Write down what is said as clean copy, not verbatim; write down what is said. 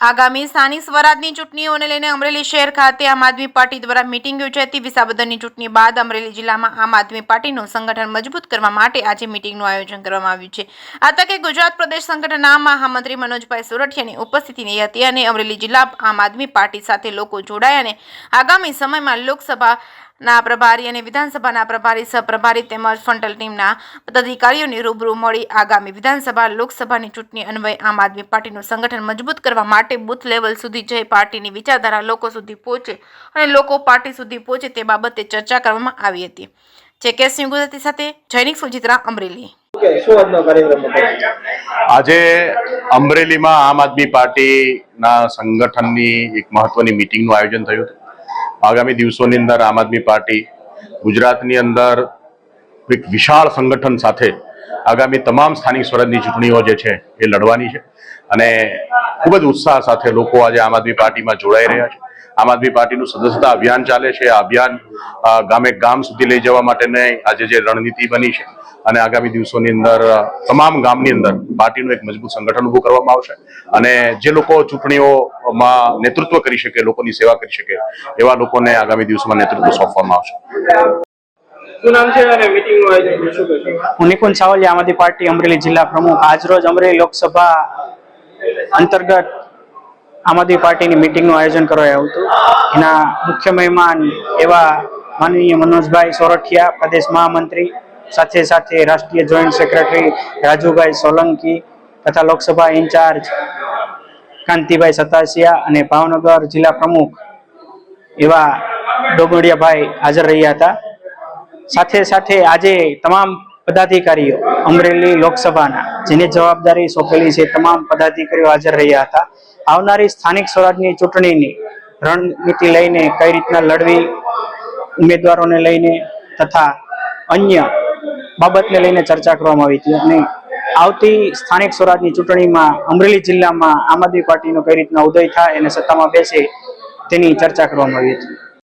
આગામી સ્થાનિક સ્વરાજની ચૂંટણીઓને લઈને અમરેલી શહેર ખાતે આમ આદમી પાર્ટી દ્વારા મીટિંગ યોજાઈ હતી। વિસાવદરની ચૂંટણી બાદ અમરેલી જિલ્લામાં આમ આદમી પાર્ટીનું સંગઠન મજબૂત કરવા માટે આજે મીટિંગનું આયોજન કરવામાં આવ્યું છે। આ તકે ગુજરાત પ્રદેશ સંગઠનના મહામંત્રી મનોજભાઈ સોરઠિયાની ઉપસ્થિતિ હતી અને અમરેલી જિલ્લા આમ આદમી પાર્ટી સાથે લોકો જોડાયા અને આગામી સમયમાં લોકસભાના પ્રભારી અને વિધાનસભાના પ્રભારી સહપ્રભારી તેમજ ફ્રન્ટલ ટીમના પદાધિકારીઓની રૂબરૂ મળી આગામી વિધાનસભા લોકસભાની ચૂંટણી અન્વયે આમ આદમી પાર્ટીનું સંગઠન મજબૂત કરવા માટે બૂથ લેવલ સુધી જઈ પાર્ટીની વિચારધારા લોકો સુધી પહોંચે અને લોકો પાર્ટી સુધી પહોંચે તે બાબતે ચર્ચા કરવામાં આવી હતી। જેકેએસ ન્યૂઝ ગુજરાતી સાથે જૈનિક સુજિત્રા અમરેલી। આજે અમરેલીમાં આમ આદમી પાર્ટીના સંગઠનની એક મહત્વની મીટિંગનું આયોજન થયું હતું। આગામી દિવસોની અંદર આમ આદમી પાર્ટી ગુજરાતની અંદર એક વિશાળ સંગઠન સાથે આગામી તમામ સ્થાનિક સ્વરાજની ચૂંટણીઓ જે છે એ લડવાની છે અને ખૂબ જ ઉત્સાહ સાથે લોકો આજે આમ આદમી પાર્ટીમાં જોડાઈ રહ્યા છે। આમ આદમી પાર્ટીનું સદસ્યતા અભિયાન ચાલે છે। આ અભિયાન ગામે ગામ સુધી લઈ જવા માટેની આજે જે રણનીતિ બની છે અને આગામી દિવસોની અંદર તમામ ગામની અંદર પાર્ટીનું એક મજબૂત સંગઠન ઊભું કરવામાં આવશે અને જે લોકો ચૂંટણીઓમાં નેતૃત્વ કરી શકે, લોકોની સેવા કરી શકે એવા લોકોને આગામી દિવસોમાં નેતૃત્વ સોંપવામાં આવશે। હું નિકુંજ સાવલિયા, આમ આદમી પાર્ટી અમરેલી જિલ્લા પ્રમુખ। આજરોજ અમરેલી લોકસભા અંતર્ગત આમ આદમી પાર્ટીની મીટિંગનું આયોજન કરાયું હતું। એના મુખ્ય મહેમાન એવા માનનીય મનોજભાઈ સોરઠિયા, પ્રદેશ મહામંત્રી, સાથે સાથે રાષ્ટ્રીય જોઈન્ટ સેક્રેટરી રાજુભાઈ સોલંકી તથા લોકસભા ઇન્ચાર્જ કાંતિભાઈ સતાસિયા અને ભાવનગર જિલ્લા પ્રમુખ એવા ડોગડિયાભાઈ હાજર રહ્યા હતા। સાથે સાથે આજે તમામ પદાધિકારીઓ અમરેલી લોકસભાના જેની જવાબદારી સોંપેલી છે તમામ પદાધિકારીઓ હાજર રહ્યા હતા। આવનારી સ્થાનિક સ્વરાજની ચૂંટણીની રણનીતિ લઈને કઈ રીતના લડવી, ઉમેદવારોને લઈને તથા અન્ય બાબતને લઈને ચર્ચા કરવામાં આવી હતી અને આવતી સ્થાનિક સ્વરાજની ચૂંટણીમાં અમરેલી જિલ્લામાં આમ આદમી પાર્ટીનો કઈ રીતના ઉદય થાય અને સત્તામાં બેસે તેની ચર્ચા કરવામાં આવી હતી।